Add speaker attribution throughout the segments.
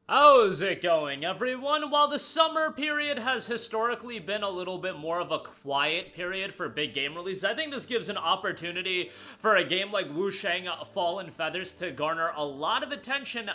Speaker 1: How's it going, everyone? While the summer period has historically been a little bit more of a quiet period for big game releases, I think this gives an opportunity for a game like Wuchang Fallen Feathers to garner a lot of attention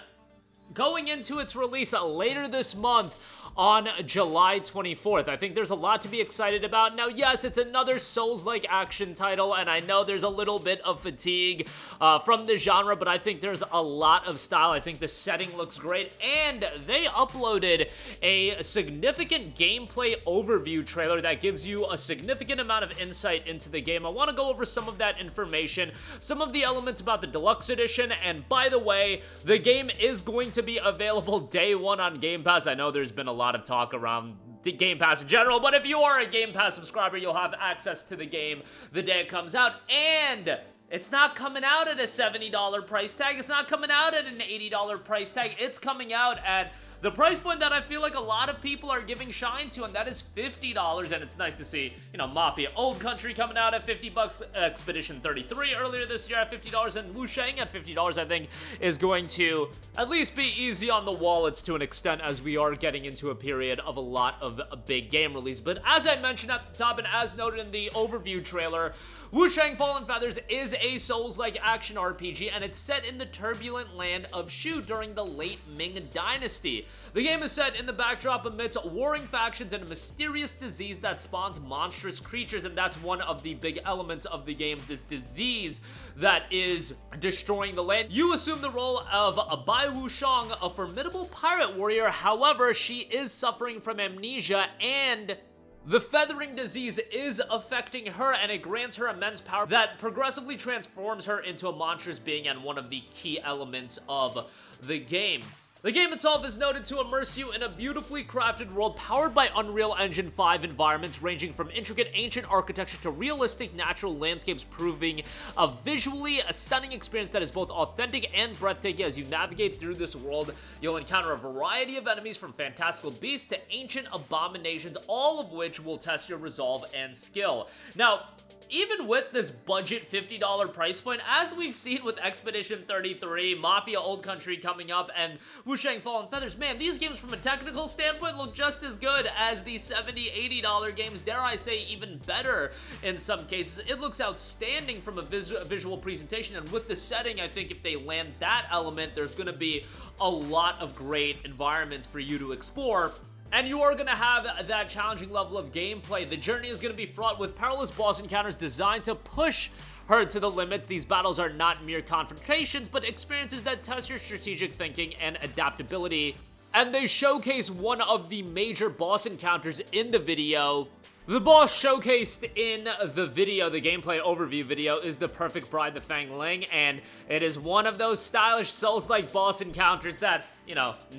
Speaker 1: going into its release later this month on July 24th. I think there's a lot to be excited about. Now, yes, it's another Souls-like action title, and I know there's a little bit of fatigue from the genre, but I think there's a lot of style. I think the setting looks great, and they uploaded a significant gameplay overview trailer that gives you a significant amount of insight into the game. I want to go over some of that information, some of the elements about the Deluxe Edition, and by the way, the game is going to be available day one on Game Pass. I know there's been a lot of talk around the Game Pass in general, but if you are a Game Pass subscriber, you'll have access to the game the day it comes out, and it's not coming out at a $70 price tag. It's not coming out at an $80 price tag. It's coming out at the price point that I feel like a lot of people are giving shine to, and that is $50, and it's nice to see, Mafia Old Country coming out at $50, Expedition 33 earlier this year at $50, and Wuchang at $50, I think, is going to at least be easy on the wallets to an extent as we are getting into a period of a lot of big game release. But as I mentioned at the top, and as noted in the overview trailer, Wuchang Fallen Feathers is a Souls-like action RPG, and it's set in the turbulent land of Shu during the late Ming Dynasty. The game is set in the backdrop amidst warring factions and a mysterious disease that spawns monstrous creatures, and that's one of the big elements of the game, this disease that is destroying the land. You assume the role of Bai Wuchang, a formidable pirate warrior. However, she is suffering from amnesia, and the feathering disease is affecting her, and it grants her immense power that progressively transforms her into a monstrous being, and one of the key elements of the game. The game itself is noted to immerse you in a beautifully crafted world powered by Unreal Engine 5 environments ranging from intricate ancient architecture to realistic natural landscapes, proving a visually stunning experience that is both authentic and breathtaking. As you navigate through this world, you'll encounter a variety of enemies from fantastical beasts to ancient abominations, all of which will test your resolve and skill. Now, even with this budget $50 price point, as we've seen with Expedition 33, Mafia Old Country coming up, and Wuchang Fallen Feathers, man, these games from a technical standpoint look just as good as the $70, $80 games, dare I say even better in some cases. It looks outstanding from a visual presentation, and with the setting, I think if they land that element, there's going to be a lot of great environments for you to explore. And you are going to have that challenging level of gameplay. The journey is going to be fraught with perilous boss encounters designed to push her to the limits. These battles are not mere confrontations, but experiences that test your strategic thinking and adaptability. And they showcase one of the major boss encounters in the video. The boss showcased in the video, the gameplay overview video, is the Perfect Bride, the Fang Ling, and it is one of those stylish Souls-like boss encounters that,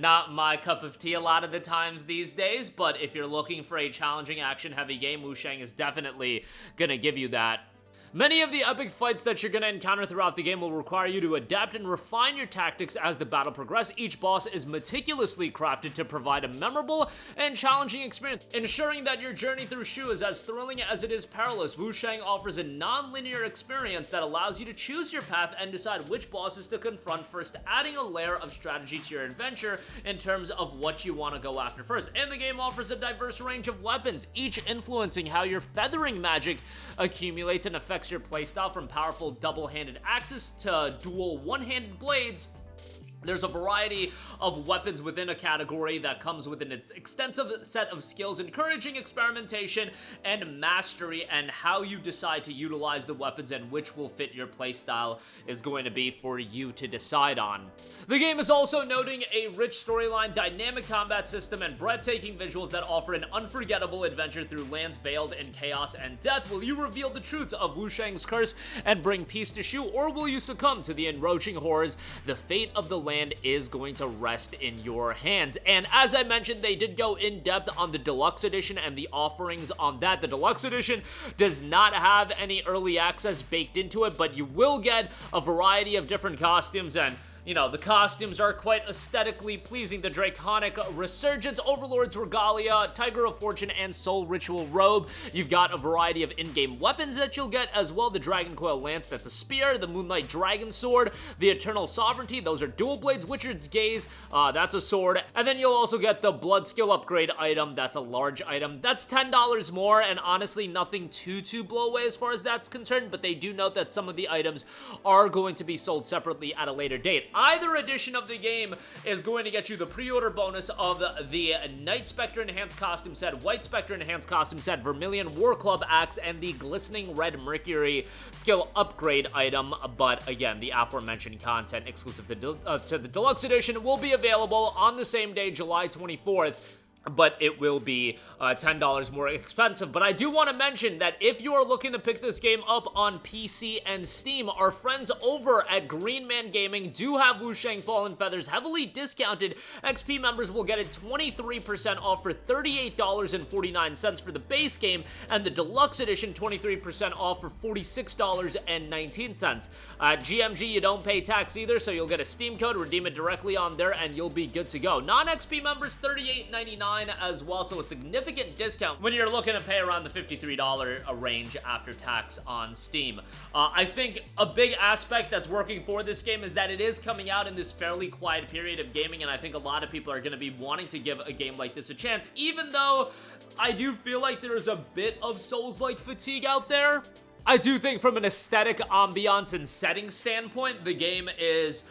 Speaker 1: not my cup of tea a lot of the times these days, but if you're looking for a challenging action-heavy game, Wuchang is definitely gonna give you that. Many of the epic fights that you're going to encounter throughout the game will require you to adapt and refine your tactics as the battle progresses. Each boss is meticulously crafted to provide a memorable and challenging experience, ensuring that your journey through Shu is as thrilling as it is perilous. Wuchang offers a non-linear experience that allows you to choose your path and decide which bosses to confront first, adding a layer of strategy to your adventure in terms of what you want to go after first. And the game offers a diverse range of weapons, each influencing how your feathering magic accumulates and affects your playstyle, from powerful double-handed axes to dual one-handed blades. There's a variety of weapons within a category that comes with an extensive set of skills, encouraging experimentation and mastery, and how you decide to utilize the weapons and which will fit your playstyle is going to be for you to decide on. The game is also noting a rich storyline, dynamic combat system, and breathtaking visuals that offer an unforgettable adventure through lands veiled in chaos and death. Will you reveal the truths of Wuchang's curse and bring peace to Shu, or will you succumb to the enroaching horrors? The fate of the land is going to rest in your hands. And as I mentioned, they did go in depth on the Deluxe Edition and the offerings on that. The Deluxe Edition does not have any early access baked into it, but you will get a variety of different costumes, and You know, the costumes are quite aesthetically pleasing. The Draconic Resurgence, Overlord's Regalia, Tiger of Fortune, and Soul Ritual Robe. You've got a variety of in-game weapons that you'll get as well. The Dragon Coil Lance, that's a spear. The Moonlight Dragon Sword. The Eternal Sovereignty, those are dual blades. Witcher's Gaze, that's a sword. And then you'll also get the Blood Skill Upgrade item. That's a large item. That's $10 more, and honestly, nothing too blow away as far as that's concerned, but they do note that some of the items are going to be sold separately at a later date. Either edition of the game is going to get you the pre-order bonus of the Night Spectre Enhanced Costume Set, White Spectre Enhanced Costume Set, Vermilion War Club Axe, and the Glistening Red Mercury Skill Upgrade item. But again, the aforementioned content exclusive to the Deluxe Edition will be available on the same day, July 24th. But it will be $10 more expensive. But I do want to mention that if you are looking to pick this game up on PC and Steam, our friends over at Green Man Gaming do have Wuchang Fallen Feathers heavily discounted. XP members will get it 23% off for $38.49 for the base game, and the Deluxe Edition 23% off for $46.19. GMG, you don't pay tax either, so you'll get a Steam code, redeem it directly on there, and you'll be good to go. Non-XP members, $38.99 as well, so a significant discount when you're looking to pay around the $53 range after tax on Steam. I think a big aspect that's working for this game is that it is coming out in this fairly quiet period of gaming, and I think a lot of people are going to be wanting to give a game like this a chance, even though I do feel like there's a bit of Souls-like fatigue out there. I do think from an aesthetic, ambiance, and setting standpoint, the game is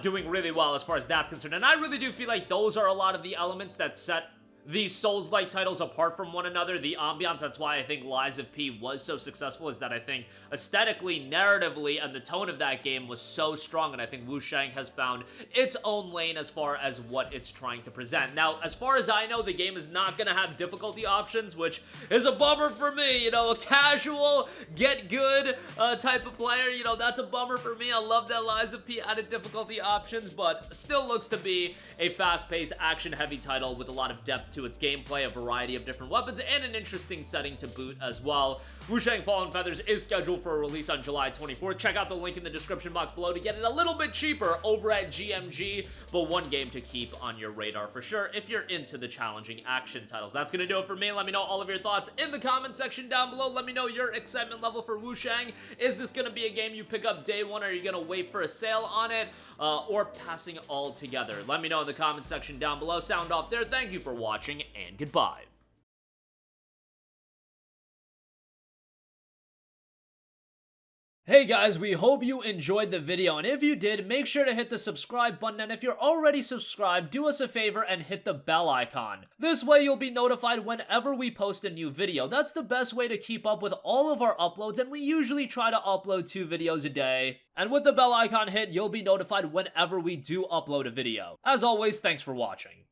Speaker 1: doing really well as far as that's concerned. And I really do feel like those are a lot of the elements that set these Souls-like titles apart from one another. The ambiance, that's why I think Lies of P was so successful, is that I think aesthetically, narratively, and the tone of that game was so strong, and I think Wuchang has found its own lane as far as what it's trying to present. Now, as far as I know, the game is not going to have difficulty options, which is a bummer for me. You know, a casual, get good type of player, you know, that's a bummer for me. I love that Lies of P added difficulty options, but still looks to be a fast-paced, action-heavy title with a lot of depth to its gameplay, a variety of different weapons, and an interesting setting to boot as well. Wuchang Fallen Feathers is scheduled for a release on July 24th. Check out the link in the description box below to get it a little bit cheaper over at GMG, but one game to keep on your radar for sure if you're into the challenging action titles. That's gonna do it for me. Let me know all of your thoughts in the comment section down below. Let me know your excitement level for Wuchang. Is this gonna be a game you pick up day one? Or are you gonna wait for a sale on it? Or passing altogether? Let me know in the comment section down below. Sound off there. Thank you for watching, and goodbye. Hey guys, we hope you enjoyed the video, and if you did, make sure to hit the subscribe button, and if you're already subscribed, do us a favor and hit the bell icon. This way you'll be notified whenever we post a new video. That's the best way to keep up with all of our uploads, and we usually try to upload 2 videos a day. And with the bell icon hit, you'll be notified whenever we do upload a video. As always, thanks for watching.